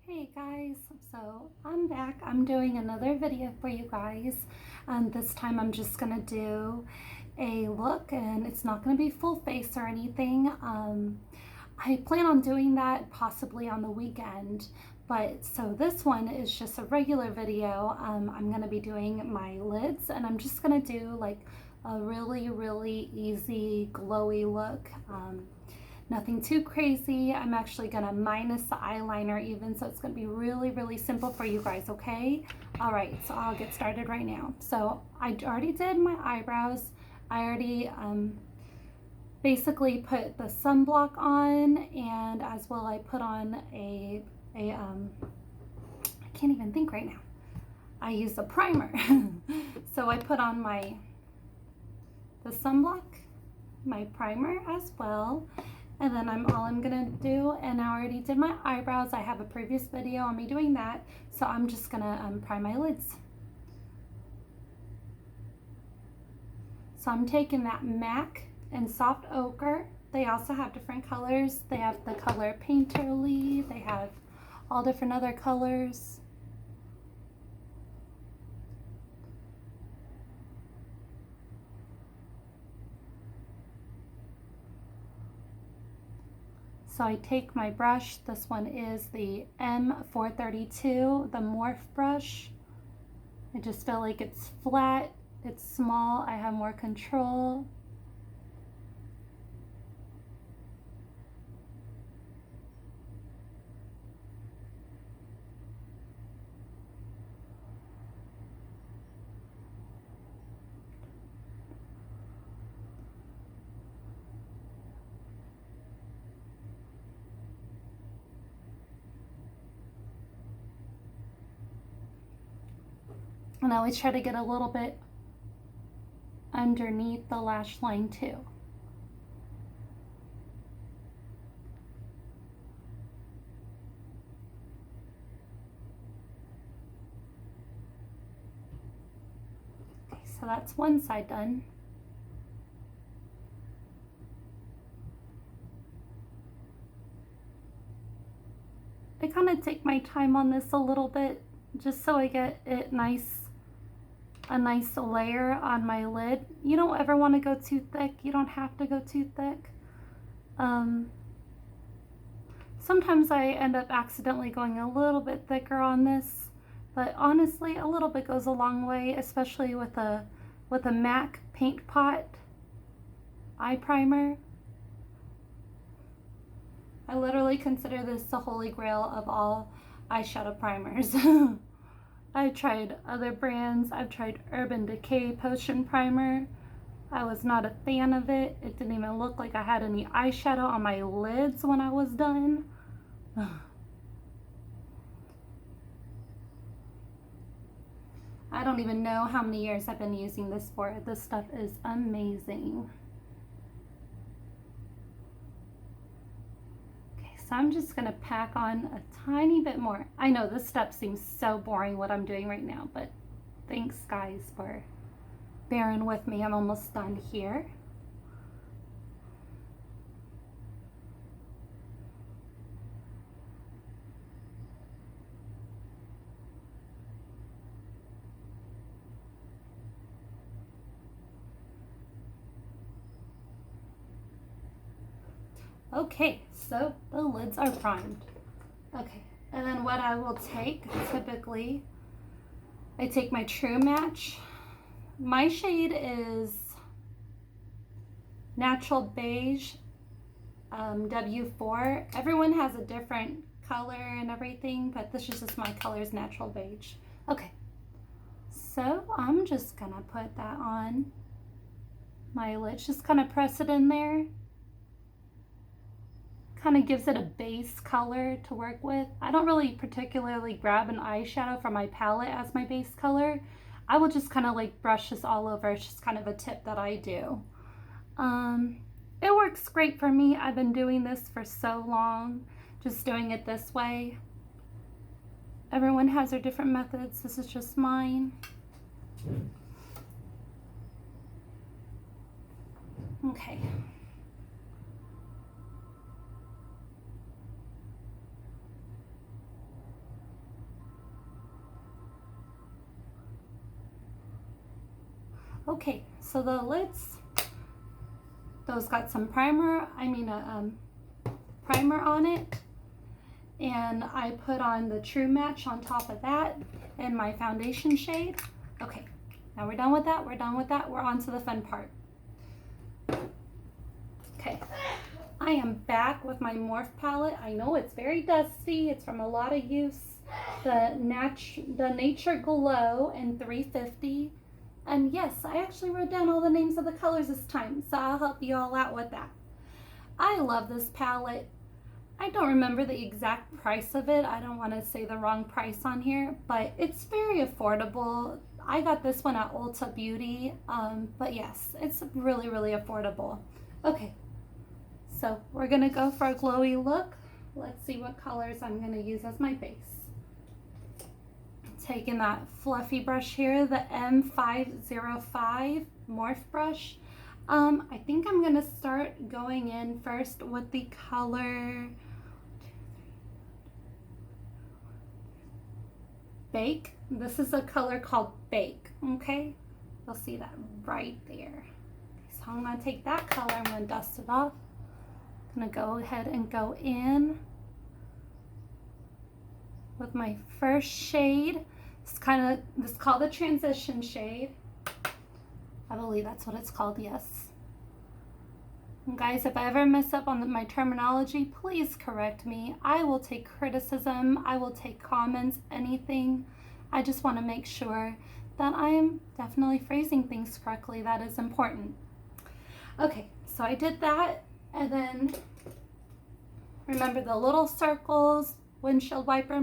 Hey guys, so I'm back. I'm doing another video for you guys. This time I'm just gonna do a look, and it's not gonna be full face or anything. I plan on doing that possibly on the weekend, but so this one is just a regular video. I'm gonna be doing my lids, and I'm just gonna do like a really easy glowy look. Nothing too crazy. I'm actually gonna minus the eyeliner even, so it's gonna be really simple for you guys, okay? All right, so I'll get started right now. So I already did my eyebrows. I already basically put the sunblock on, and as well I put on I can't even think right now. I used a primer. So I put on the sunblock, my primer as well. And then all I'm gonna do, and I already did my eyebrows. I have a previous video on me doing that. So I'm just gonna prime my lids. So I'm taking that MAC and soft ochre. They also have different colors. They have the color painterly. They have all different other colors. So I take my brush. This one is the M432, the Morphe brush. I just feel like it's flat, it's small, I have more control. And I always try to get a little bit underneath the lash line too. Okay, so that's one side done. I kind of take my time on this a little bit just so I get it a nice layer on my lid. You don't ever want to go too thick. You don't have to go too thick. Sometimes I end up accidentally going a little bit thicker on this, but honestly, a little bit goes a long way, especially with a MAC paint pot eye primer. I literally consider this the holy grail of all eyeshadow primers. I tried other brands. I've tried Urban Decay Potion Primer. I was not a fan of it. It didn't even look like I had any eyeshadow on my lids when I was done. I don't even know how many years I've been using this for. This stuff is amazing. So I'm just gonna pack on a tiny bit more. I know this step seems so boring what I'm doing right now, but thanks guys for bearing with me. I'm almost done here. Okay, so the lids are primed. Okay, and then what I will take, typically, I take my True Match. My shade is Natural Beige W4. Everyone has a different color and everything, but this is just my color is Natural Beige. Okay, so I'm just gonna put that on my lids. Just kind of press it in there. Kind of gives it a base color to work with. I don't really particularly grab an eyeshadow from my palette as my base color. I will just kind of like brush this all over. It's just kind of a tip that I do. It works great for me. I've been doing this for so long, just doing it this way. Everyone has their different methods. This is just mine. Okay. Okay, so the lids, those got some primer, primer on it. And I put on the True Match on top of that in my foundation shade. Okay, now we're done with that. We're done with that. We're on to the fun part. Okay, I am back with my Morphe palette. I know it's very dusty. It's from a lot of use. The Nature Glow in 350. And yes, I actually wrote down all the names of the colors this time, so I'll help you all out with that. I love this palette. I don't remember the exact price of it. I don't want to say the wrong price on here, but it's very affordable. I got this one at Ulta Beauty, but yes, it's really, really affordable. Okay, so we're going to go for a glowy look. Let's see what colors I'm going to use as my base. Taking that fluffy brush here, the M505 Morphe brush. I think I'm going to start going in first with the color Bake. This is a color called Bake, okay? You'll see that right there. So I'm going to take that color, I'm going to dust it off. I'm going to go ahead and go in with my first shade. It's called the transition shade. I believe that's what it's called, yes. And guys, if I ever mess up on my terminology, please correct me. I will take criticism. I will take comments, anything. I just want to make sure that I am definitely phrasing things correctly. That is important. Okay, so I did that. And then remember the little circles, windshield wiper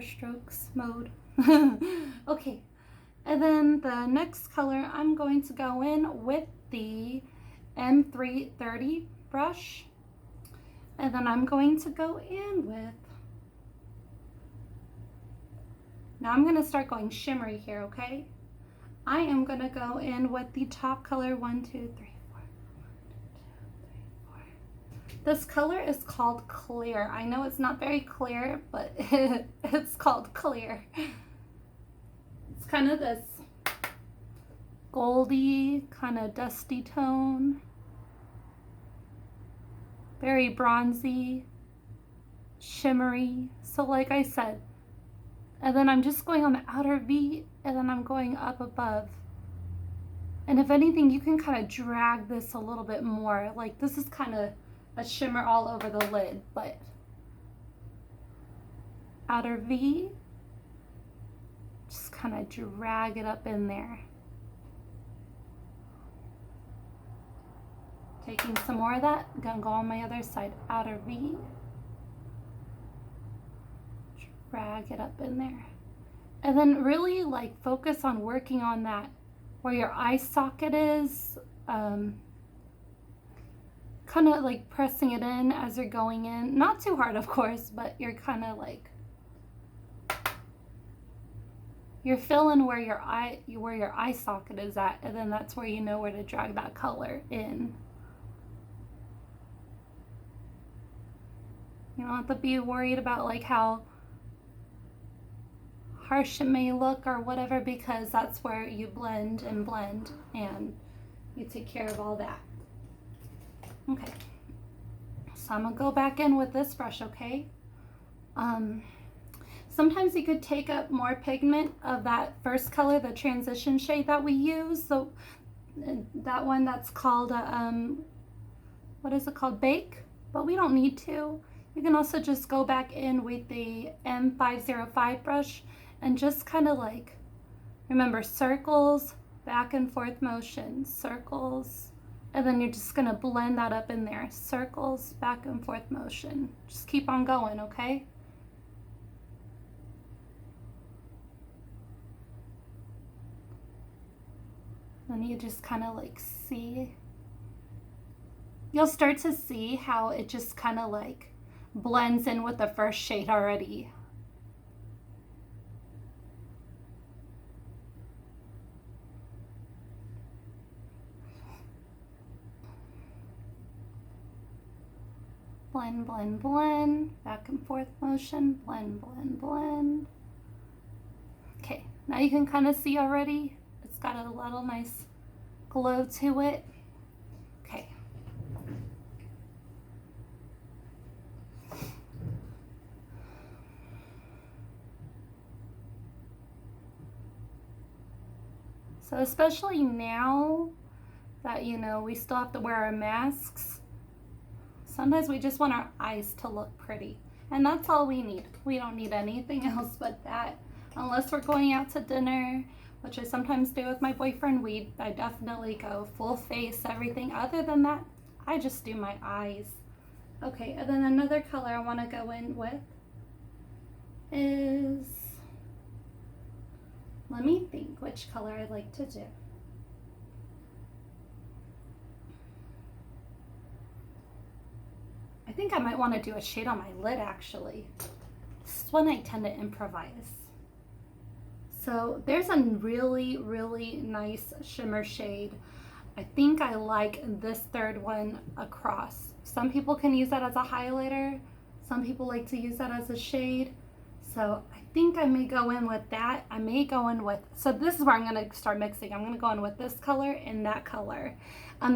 strokes mode. Okay, and then the next color I'm going to go in with the M330 brush, and then I'm going to go in with, now I'm going to start going shimmery here, okay? I am going to go in with the top color 1, 2, 3, 4. This color is called Clear. I know it's not very clear, but it's called Clear. It's kind of this goldy, kind of dusty tone. Very bronzy, shimmery. So like I said, and then I'm just going on the outer V, and then I'm going up above. And if anything, you can kind of drag this a little bit more. Like this is kind of a shimmer all over the lid, but outer V, just kind of drag it up in there. Taking some more of that, gonna go on my other side, outer V, drag it up in there. And then really like focus on working on that where your eye socket is, kind of like pressing it in as you're going in. Not too hard, of course, but you're kind of like, you're feeling where your eye socket is at, and then that's where you know where to drag that color in. You don't have to be worried about like how harsh it may look or whatever, because that's where you blend and you take care of all that. Okay, so I'm gonna go back in with this brush, okay? Sometimes you could take up more pigment of that first color, the transition shade that we use. So that one that's called, what is it called? Bake, but we don't need to. You can also just go back in with the M505 brush and just kind of like, remember, circles, back and forth motion, circles, and then you're just gonna blend that up in there. Circles, back and forth motion. Just keep on going, okay? Then you just kind of like see, you'll start to see how it just kind of like blends in with the first shade already. Blend, blend, blend, back and forth motion, blend, blend, blend. Okay, now you can kind of see already, it's got a little nice glow to it. Okay. So especially now that, you know, we still have to wear our masks, sometimes we just want our eyes to look pretty. And that's all we need. We don't need anything else but that. Unless we're going out to dinner, which I sometimes do with my boyfriend, I definitely go full face, everything. Other than that, I just do my eyes. Okay, and then another color I want to go in with is, let me think which color I'd like to do. I think I might want to do a shade on my lid actually. This is when I tend to improvise. So there's a really, really nice shimmer shade. I think I like this third one across. Some people can use that as a highlighter. Some people like to use that as a shade. So I think I may go in with that. I may go in with, so this is where I'm going to start mixing. I'm going to go in with this color and that color.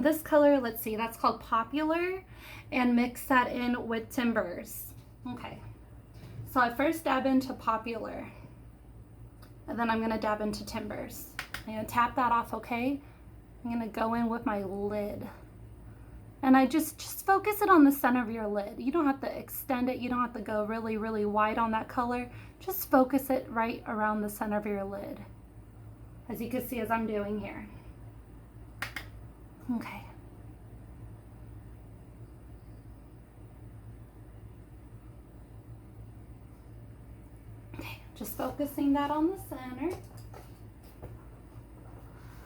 This color, let's see, that's called Popular, and mix that in with Timbers. Okay, so I first dab into Popular, and then I'm going to dab into Timbers. I'm going to tap that off, okay? I'm going to go in with my lid. And I just focus it on the center of your lid. You don't have to extend it. You don't have to go really, really wide on that color. Just focus it right around the center of your lid, as you can see as I'm doing here. Okay. Okay, just focusing that on the center.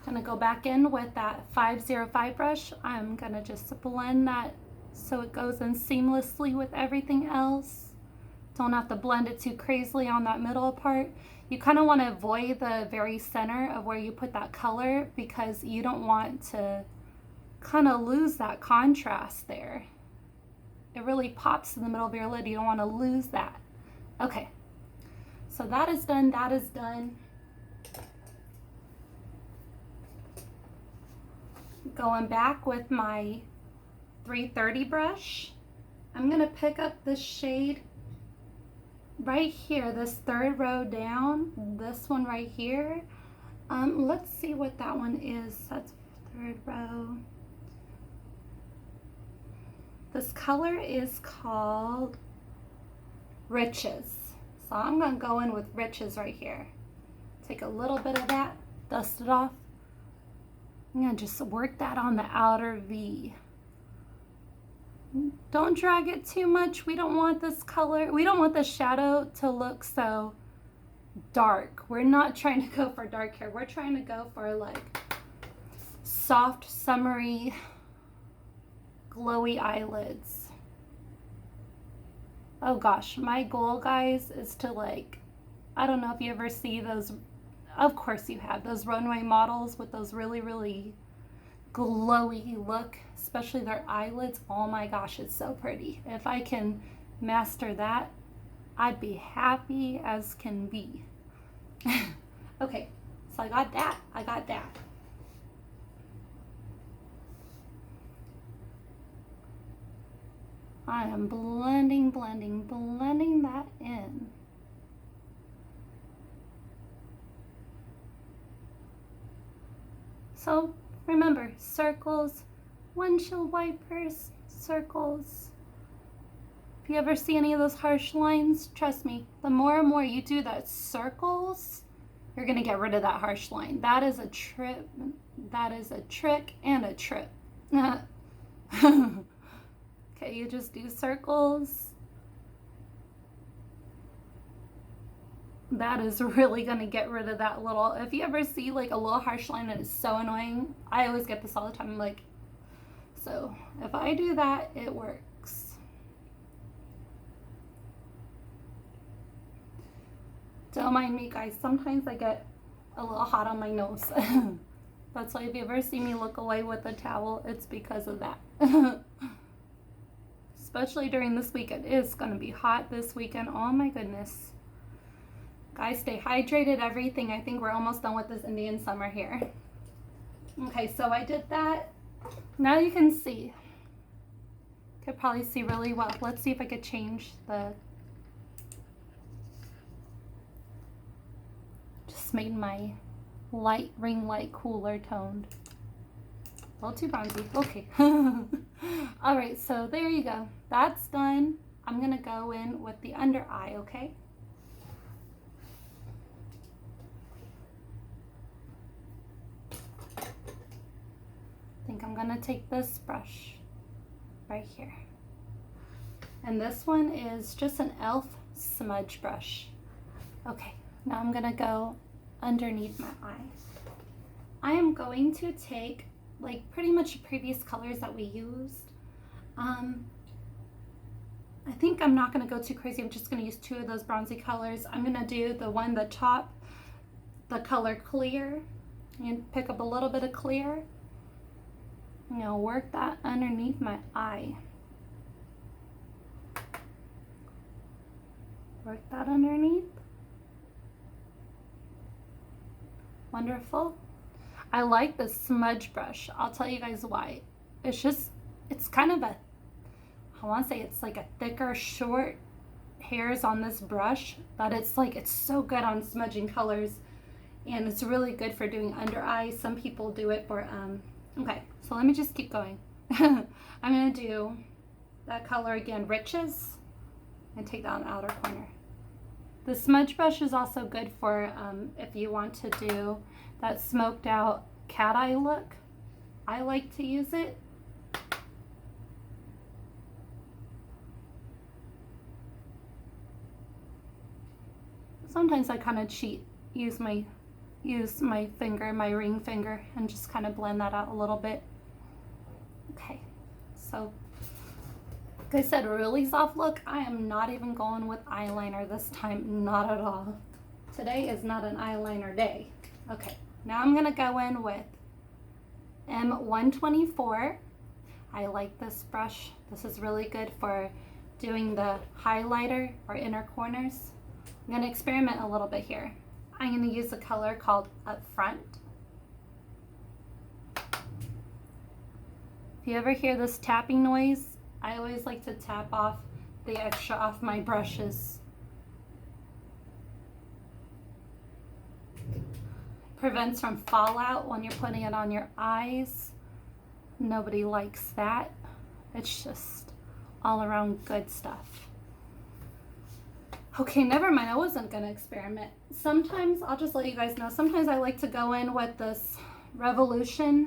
Gonna go back in with that 505 brush. I'm gonna just blend that so it goes in seamlessly with everything else. Don't have to blend it too crazily on that middle part. You kind of want to avoid the very center of where you put that color, because you don't want to kind of lose that contrast there. It really pops in the middle of your lid. You don't want to lose that. Okay, so that is done. That is done. Going back with my 330 brush, I'm going to pick up this shade right here, this third row down, this one right here. Let's see what that one is. That's third row. This color is called Riches. So I'm going to go in with Riches right here. Take a little bit of that, dust it off. I'm going to just work that on the outer V. Don't drag it too much. We don't want this color, we don't want the shadow to look so dark. We're not trying to go for dark here. We're trying to go for like soft, summery, glowy eyelids. Oh gosh, my goal, guys, is to like, I don't know if you ever see those, of course you have, those runway models with those really, really glowy look, especially their eyelids. Oh my gosh, it's so pretty. If I can master that, I'd be happy as can be. Okay, so I got that. I am blending that in. So remember, circles, windshield wipers, circles. If you ever see any of those harsh lines, trust me, the more and more you do that circles, you're gonna get rid of that harsh line. That is a trip. That is a trick and a trip. Okay, you just do circles. That is really gonna get rid of that little, if you ever see like a little harsh line that is so annoying, I always get this all the time. I'm like, so if I do that, it works. Don't mind me, guys. Sometimes I get a little hot on my nose. That's why if you ever see me look away with a towel, it's because of that. Especially during this weekend. It's gonna be hot this weekend. Oh my goodness. Guys, stay hydrated, everything. I think we're almost done with this Indian summer here. Okay, so I did that. Now you can see. Could probably see really well. Let's see if I could change the... Just made my light ring light cooler toned. A little too bronzy. Okay. All right, so there you go. That's done. I'm gonna go in with the under eye, okay? I think I'm gonna take this brush right here. And this one is just an e.l.f. smudge brush. Okay, now I'm gonna go underneath my eye. I am going to take like pretty much the previous colors that we used. I think I'm not going to go too crazy. I'm just going to use 2 of those bronzy colors. I'm going to do the one, the top, the color clear, and pick up a little bit of clear. I'm going to work that underneath my eye. Work that underneath. Wonderful. I like the smudge brush. I'll tell you guys why. It's kind of a, I want to say it's like a thicker, short hairs on this brush, but it's so good on smudging colors, and it's really good for doing under eye. Some people do it for, okay, so let me just keep going. I'm going to do that color again, Riches, and take that on the outer corner. The smudge brush is also good for if you want to do that smoked out cat eye look. I like to use it. Sometimes I kind of cheat, use my finger, my ring finger, and just kind of blend that out a little bit. Okay, so like I said, really soft look. I am not even going with eyeliner this time, not at all. Today is not an eyeliner day. Okay, now I'm gonna go in with M124. I like this brush. This is really good for doing the highlighter or inner corners. I'm going to experiment a little bit here. I'm going to use a color called Upfront. If you ever hear this tapping noise, I always like to tap off the extra off my brushes. Prevents from fallout when you're putting it on your eyes. Nobody likes that. It's just all around good stuff. Okay, never mind. I wasn't going to experiment. Sometimes, I'll just let you guys know, sometimes I like to go in with this Revolution.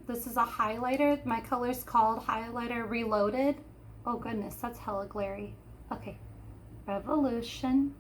This is a highlighter. My color's called Highlighter Reloaded. Oh goodness, that's hella glary. Okay, Revolution.